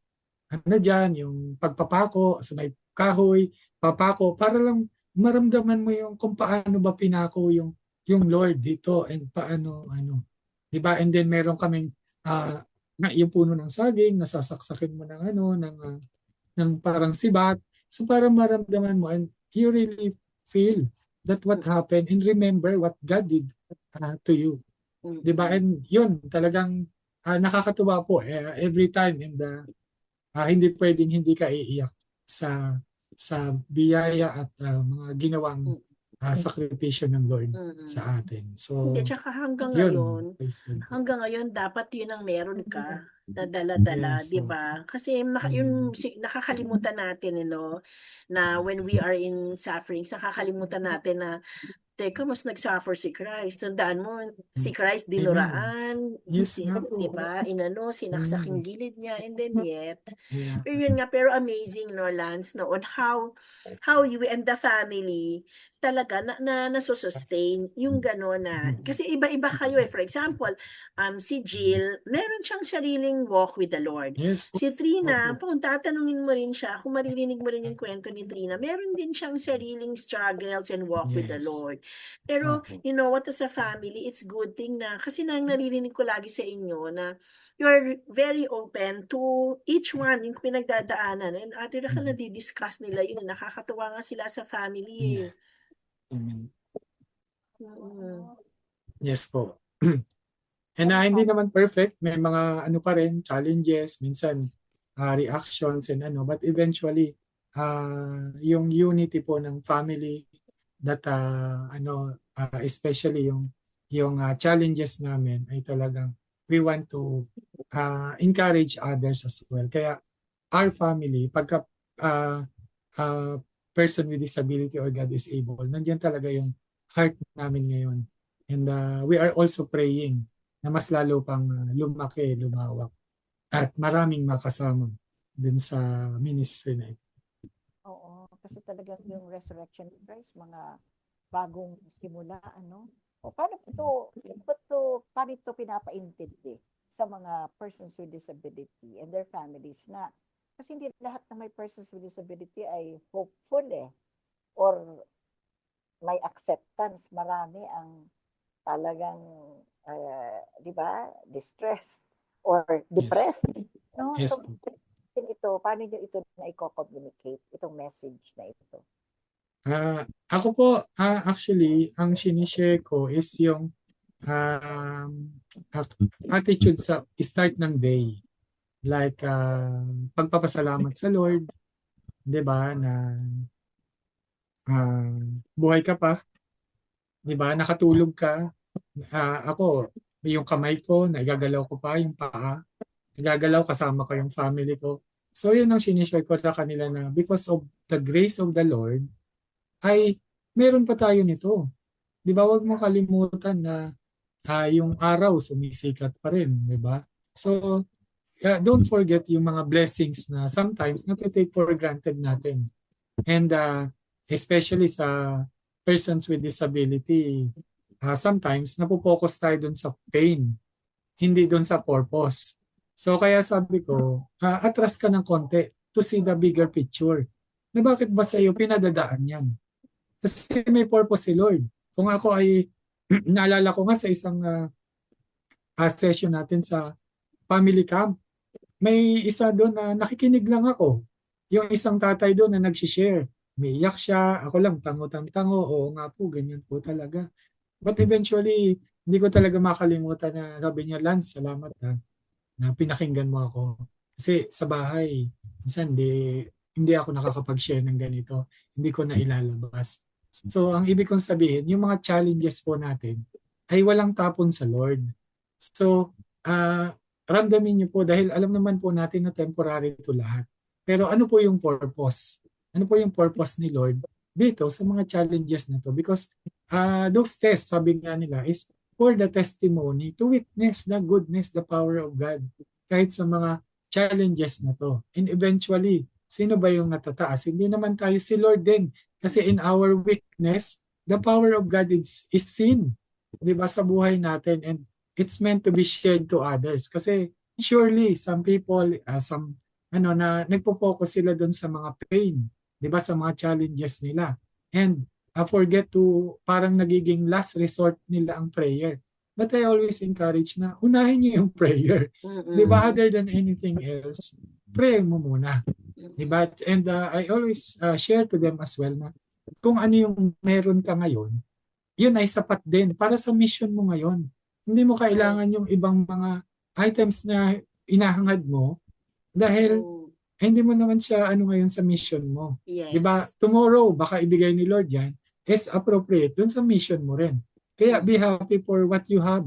dyan, yung pagpapako sa may kahoy, papako, para lang maramdaman mo yung kung paano ba pinako yung Lord dito and paano, diba? And then meron kaming yung puno ng saging, nasasaksakin mo ng ng parang sibat. So para maramdaman mo and you really feel that what happened and remember what God did to you. Diba? And yun, talagang nakakatuwa po every time and hindi pwedeng hindi ka iiyak sa biyaya at mga ginawang sakripisyo ng Lord sa atin. So, hindi, tsaka hanggang yun, ngayon dapat yun ang meron ka na dala-dala, yes, di ba? Kasi yung nakakalimutan natin, na when we are in sufferings, nakakalimutan natin na teka, mas nag-suffer si Christ. Tandaan mo, si Christ dinuraan, yes, di ba? Sinaksak yung gilid niya, and then yet, yeah. pero amazing, no, Lance, no, on how you and the family talaga na nasusustain yung gano'n na, kasi iba-iba kayo for example, si Jill, meron siyang sariling walk with the Lord. Yes, Si Trina, kung tatanungin mo rin siya, kung maririnig mo rin yung kwento ni Trina, meron din siyang sariling struggles and walk with the Lord. Pero, Opo. you know what, as a family, it's good thing na, kasi naririnig ko lagi sa inyo na you're very open to each one, yung pinagdadaanan. And Ate Raquel, Mhm. nadi-discuss nila yun. Nakakatuwa nga sila sa family eh. Yeah. Amen. Mm. Yes po. And Ano hindi pa? naman perfect, may mga ano pa rin, challenges, minsan reactions and ano, but eventually yung unity po ng family that especially yung challenges namin ay talagang we want to encourage others as well. Kaya our family, pagka uh, uh, person with disability or God is able, nandiyan talaga yung heart namin ngayon. And we are also praying na mas lalo pang lumaki, lumawak at maraming makasama din sa ministry na ito. Oo, kasi talagang yung resurrection of Christ, mga bagong simula, ano? O paano ito pinapaintindi sa mga persons with disability and their families na kasi hindi lahat ng may persons with disability ay hopeful or may acceptance. Marami ang talagang, di ba, distressed or Yes. depressed. No? Yes So, po. paano nyo ito na i-communicate, itong message na ito? Ako po, actually, ang sinishare ko is yung um, attitude sa start ng day. Like, pagpapasalamat sa Lord, di ba, na buhay ka pa, di ba, nakatulog ka. Ako, yung kamay ko, naigagalaw ko pa, yung paa, nagagalaw kasama ko yung family ko. So, yun ang sinishare ko sa kanila na because of the grace of the Lord, ay meron pa tayo nito. Di ba, wag mo kalimutan na yung araw sumisikat pa rin, di ba? So, don't forget yung mga blessings na sometimes natitake for granted natin. And especially sa persons with disability, sometimes napopokus tayo dun sa pain, hindi dun sa purpose. So kaya sabi ko, atras ka ng konti to see the bigger picture. Na bakit ba sa iyo pinadadaan yan? Kasi may purpose si Lord. Kung ako ay, naalala ko nga sa isang session natin sa family camp, may isa doon na nakikinig lang ako. Yung isang tatay doon na nag-share. May iyak siya, ako lang tango-tango, oo nga po, ganyan po talaga. But eventually, hindi ko talaga makalimutan na sabi niya, Lance, salamat na pinakinggan mo ako. Kasi sa bahay, minsan hindi ako nakakapag-share ng ganito. Hindi ko na ilalabas. So, ang ibig kong sabihin, yung mga challenges po natin ay walang tapon sa Lord. So, ramdamin niyo po dahil alam naman po natin na temporary ito lahat. Pero ano po yung purpose? Ano po yung purpose ni Lord dito sa mga challenges na to? Because those tests, sabi nga nila, is for the testimony to witness the goodness, the power of God. Kahit sa mga challenges na to. And eventually, sino ba yung natataas? Hindi naman tayo, si Lord din. Kasi in our weakness, the power of God is seen. Di ba, sa buhay natin. And it's meant to be shared to others. Kasi surely, some people, na nagpo-focus sila doon sa mga pain. Di ba, sa mga challenges nila. And forget to, parang nagiging last resort nila ang prayer. But I always encourage na unahin niyo yung prayer. Di ba, other than anything else, prayer mo muna. Di ba? And I always share to them as well na kung ano yung meron ka ngayon, yun ay sapat din para sa mission mo ngayon. Hindi mo kailangan yung ibang mga items na inahangad mo dahil hindi mo naman siya ngayon sa mission mo. Yes. 'Di ba? Tomorrow baka ibigay ni Lord 'yan is appropriate dun sa mission mo rin. Kaya be happy for what you have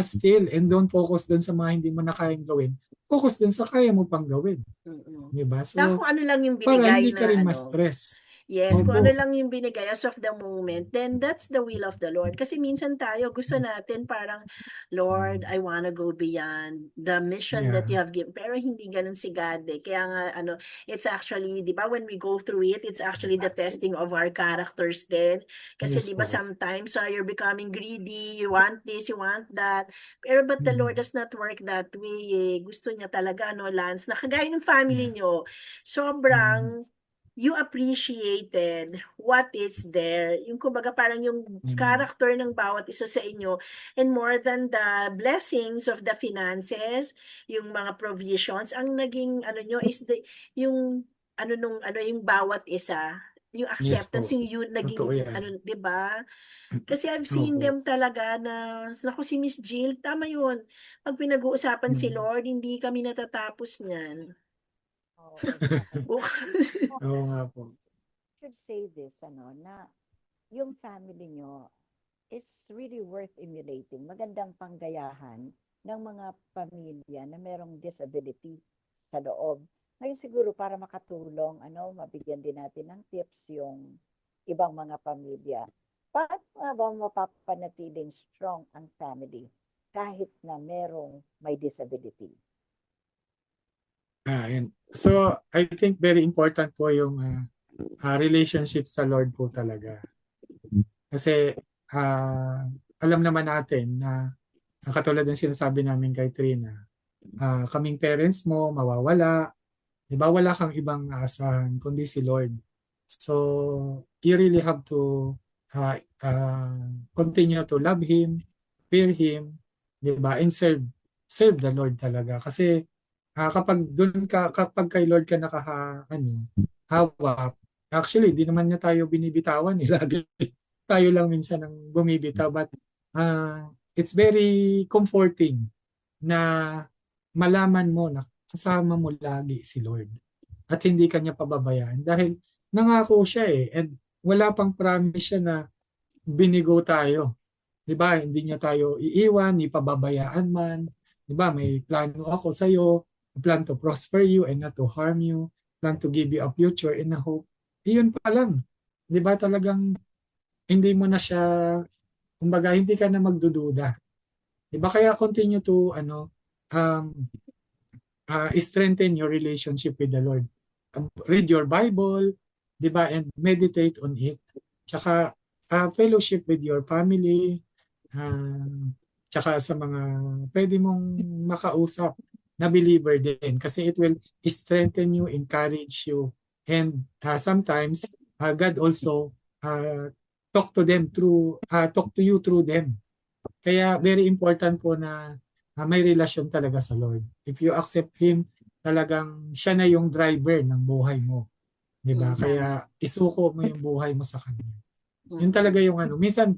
still and don't focus dun sa mga hindi mo na kayang gawin. Focus dun sa kaya mo pang gawin. 'Di ba? So Kung ano lang yung para binigay hindi ka na rin ma-stress. Yes, kung Opo. ano lang yung binigay as of the moment, then that's the will of the Lord. Kasi minsan tayo, gusto natin parang, Lord, I wanna go beyond the mission that you Yeah. have given. Pero hindi ganun si God eh. Kaya nga, it's actually, di ba, when we go through it, it's actually the testing of our characters din. Kasi Yes di ba, po. sometimes you're becoming greedy, you want this, you want that. But the Lord does not work that way eh. Gusto niya talaga, Lance, na kagaya ng family nyo, sobrang you appreciated what is there. Yung kumbaga parang yung Amen. character ng bawat isa sa inyo, and more than the blessings of the finances, yung mga provisions, ang naging ano nyo is yung yung bawat isa, yung Yes acceptance, po. yung naging Totoo yan. 'di ba? Kasi I've seen Opo. them talaga na, naku, si Miss Jill, tama yun. Pag pinag-uusapan si Mm. Lord, hindi kami natatapos niyan. Oo, exactly. Bukas. Oo nga po. Should say this, na yung family nyo is really worth emulating. Magandang panggayahan ng mga pamilya na merong disability sa loob. Ngayon siguro para makatulong, mabigyan din natin ng tips yung ibang mga pamilya. Paano nga ba mapapanatiling strong ang family kahit na merong may disability? Yan. So, I think very important po yung relationship sa Lord po talaga. Kasi alam naman natin na katulad ng sinasabi namin kay Trina, kaming parents mo mawawala, di ba, wala kang ibang aasahan kundi si Lord. So, you really have to continue to love Him, fear Him, di ba, and serve the Lord talaga. Kasi kapag kay Lord ka hawak, actually, di naman niya tayo binibitawan. Lagi tayo lang minsan ang bumibitaw. But it's very comforting na malaman mo na kasama mo lagi si Lord at hindi kanya pababayaan dahil nangako siya and wala pang promise siya na binigo tayo. 'Di ba? Hindi niya tayo iiwan, ni pababayaan man. 'Di ba? May plano ako sa iyo, plan to prosper you and not to harm you, plan to give you a future and a hope. Iyon pa lang. 'Di ba, talagang hindi mo na siya, kumbaga hindi ka na magdududa. 'Di ba? Kaya continue to strengthen your relationship with the Lord. Read your Bible, 'di ba? And meditate on it. Tsaka fellowship with your family, tsaka sa mga pwede mong makausap na believer din kasi it will strengthen you, encourage you, and sometimes God also talk to you through them. Kaya very important po na may relasyon talaga sa Lord. If you accept Him, talagang siya na yung driver ng buhay mo. 'Di ba? Kaya isuko mo yung buhay mo sa Kanya. Yun talaga yung minsan,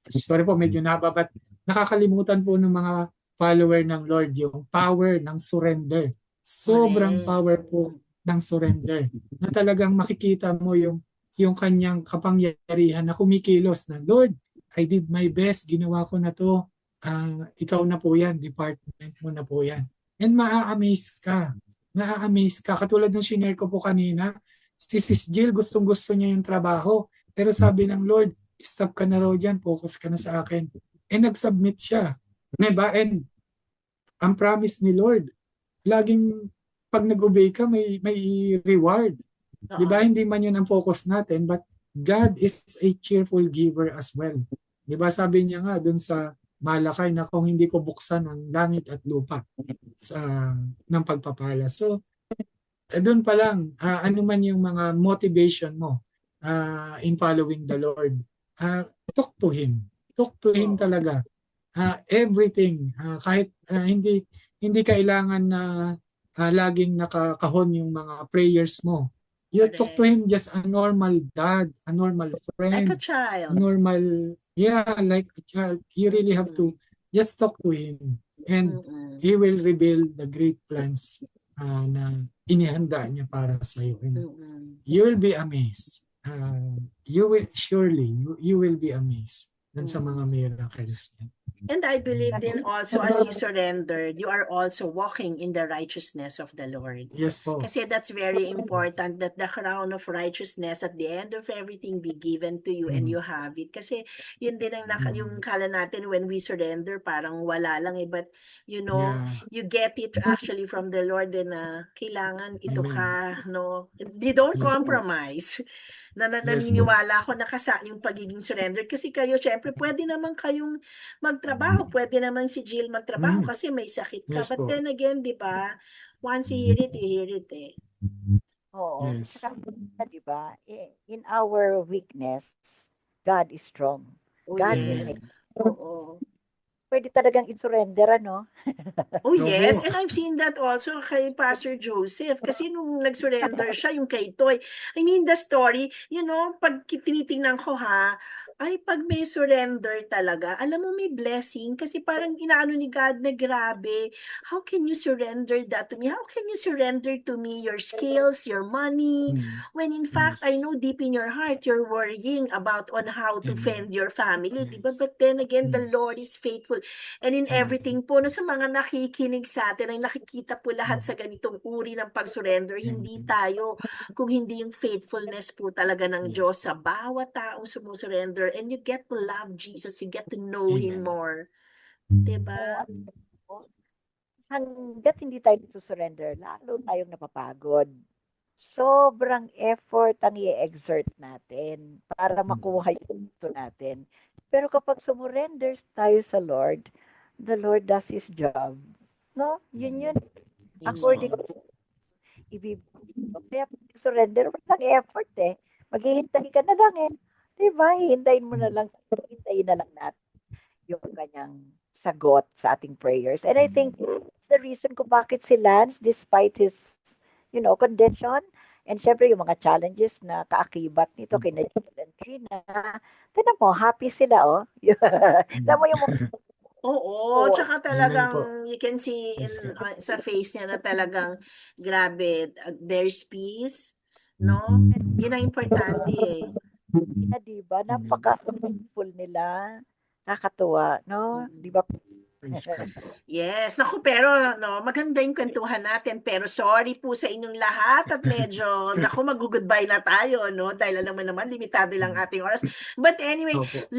sorry po, medyo nababat. Nakakalimutan po ng mga follower ng Lord yung power ng surrender. Sobrang power po ng surrender. Na talagang makikita mo yung kanyang kapangyarihan na kumikilos na, Lord, I did my best, ginawa ko na to. Ikaw na po yan, department mo na po yan. And maa-amaze ka. Maa-amaze ka. Katulad ng shinare ko po kanina, si Sis Jill, gustong-gusto niya yung trabaho. Pero sabi ng Lord, stop ka na raw dyan, focus ka na sa akin. And nag-submit siya. Diba? And ang promise ni Lord, laging pag nag-obey ka, may reward. Diba? Hindi man yun ang focus natin, but God is a cheerful giver as well. Diba? Sabi niya nga dun sa Malakay na kung hindi ko buksan ang langit at lupa ng pagpapala. So, doon pa lang, ano man yung mga motivation mo in following the Lord, talk to Him. Talk to Him talaga. Everything. Kahit hindi kailangan na laging nakakahon yung mga prayers mo. You talk to Him just a normal dad, a normal friend. Like a child. Normal, like a child. You really have to just talk to Him. And He will reveal the great plans na inihanda niya para sa iyo. You will be amazed. You will be amazed dun sa mga miracles niya. And I believe then also as you surrendered, you are also walking in the righteousness of the Lord. Yes po. Kasi that's very important that the crown of righteousness at the end of everything be given to you and you have it. Kasi yun din ang yung kala natin when we surrender, parang wala lang but you get it actually from the Lord and kailangan ito ka, no? You don't compromise. Naniniwala ako na yung pagiging surrender kasi kayo syempre pwede naman kayong magtrabaho, pwede naman si Jill magtrabaho kasi may sakit ka, but then again, di ba, once you hear it Oo. Yes. Tsaka, di ba, in our weakness, God is strong. Oh, God will yes. Amen. make. Oo. Pwede talagang i-surrender, ano? Oh yes, Opo. and I've seen that also kay Pastor Joseph kasi nung nag-surrender siya, yung kay Toy. I mean, the story, pag tinitingnan ko ay pag may surrender talaga, alam mo may blessing kasi parang inaano ni God na grabe, how can you surrender that to me? How can you surrender to me your skills, your money, Mm. when in fact, I Yes. know deep in your heart, you're worrying about on how to Amen. fend your family, di ba? Yes. But then again, the Mm. Lord is faithful. And in Amen. everything po, sa mga nakikinig sa atin, ang nakikita po lahat sa Mm. ganitong uri ng pag-surrender, hindi Amen. tayo, kung hindi yung faithfulness po talaga ng Yes Diyos po. sa bawat taong sumusurrender, and you get to love Jesus, you get to know Him Amen. more. Oo, Diba? hangga't hindi tayo nagsusurrender, lalo tayong napapagod. Sobrang effort ang i-exert natin para Mm. makuha yung gusto natin. Pero kapag sumurrender tayo sa Lord, the Lord does His job. No? Yun. Yes According po. to ibibigay ko. Kaya pag surrender, walang effort eh. Maghihintay ka na lang eh. Diba? Hintayin na lang natin yung kanyang sagot sa ating prayers. And I think it's the reason kung bakit si Lance, despite his, condition, and syempre yung mga challenges na kaakibat nito Mm. kina Joel and Trina, tinan mo, happy sila, oh. Alam mo yung Oo, oh, tsaka Amen talagang po. you can see Praise God. sa face niya na talagang grabe, there's peace, no? Yun ang importante eh. na, diba, Amen. napaka-full nila. Nakakatuwa, no? Mm. Diba? Praise God. Yes, naku, pero maganda yung kwentuhan natin, pero sorry po sa inyong lahat at medyo, naku, mag-goodbye na tayo, no? Dahil alam mo naman, limitado lang ating oras. But anyway, Opo.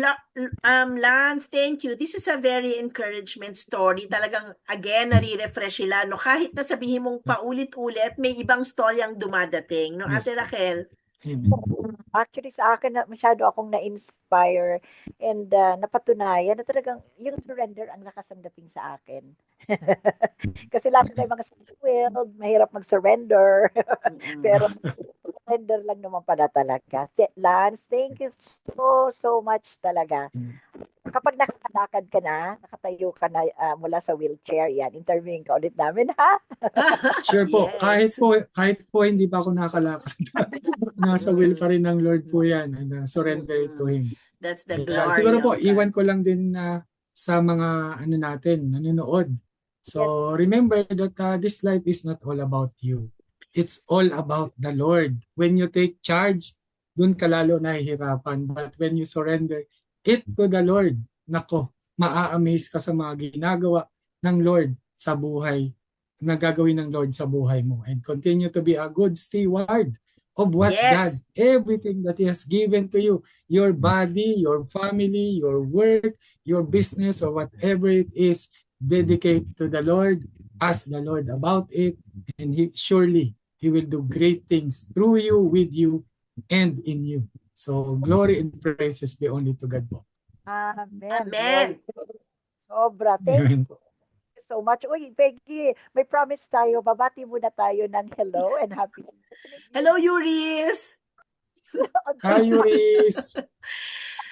Lance, thank you. This is a very encouragement story. Talagang, again, nare-refresh sila, no? Kahit na sabihin mong paulit-ulit, may ibang story ang dumadating, no? Yes Ate po. Raquel? Amen. Actually, sa akin, masyado akong na-inspire and napatunayan na talagang yung surrender ang lakas ang dating sa akin. Kasi lahat tayo mga self-willed, mahirap mag-surrender. Pero surrender lang naman pala talaga. Lance, thank you so much talaga. Kapag nakakalakad ka na, nakatayo ka na mula sa wheelchair, yan, interviewing ka ulit namin, ha? Sure po. Yes. Kahit po hindi pa ako nakalakad. Nasa will pa rin ng Lord po yan and surrender it to Him. That's the Kaya glory siguro po, of God. iwan ko lang din sa mga natin, nanonood. So remember that this life is not all about you. It's all about the Lord. When you take charge, dun ka lalo nahihirapan. But when you surrender it to the Lord, nako, maa-amaze ka sa mga ginagawa ng Lord sa buhay, na gagawin ng Lord sa buhay mo. And continue to be a good steward of what God, Yes. everything that He has given to you, your body, your family, your work, your business, or whatever it is, dedicate to the Lord, ask the Lord about it, and He will do great things through you, with you, and in you. So glory and praises be only to God po. Amen. Amen. Sobra. Thank Amen you so much. Uy, Peggy, may promise tayo. Babati muna tayo ng hello and happy listening. Hello, Yuris! Hi, Yuris!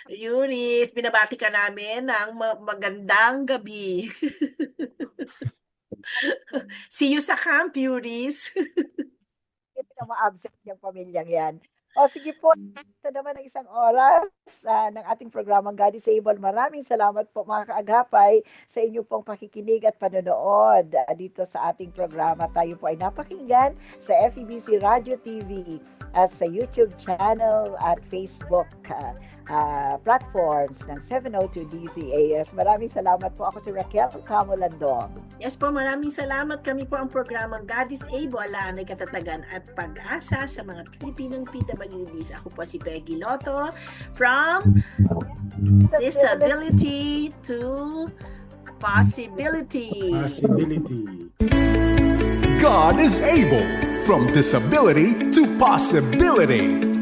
Yuris, binabati ka namin ng magandang gabi. See you sa camp, Yuris. Hindi na ma-absent yung pamilyang yan. O sige po, ito naman ang isang oras ng ating programang God is Able. Maraming salamat po mga kaagapay sa inyo pong pakikinig at panonood dito sa ating programa. Tayo po ay napakinggan sa FEBC Radio TV at sa YouTube channel at Facebook platforms ng 702 DZAS. Maraming salamat po. Ako si Raquel Camolandong. Yes po, maraming salamat. Kami po ang programang God is Able, Laanay Katatagan at Pag-asa sa mga Pilipinong PWDs. Ako po si Peggy Lotto from Disability to Possibility. God is able. From disability to possibility.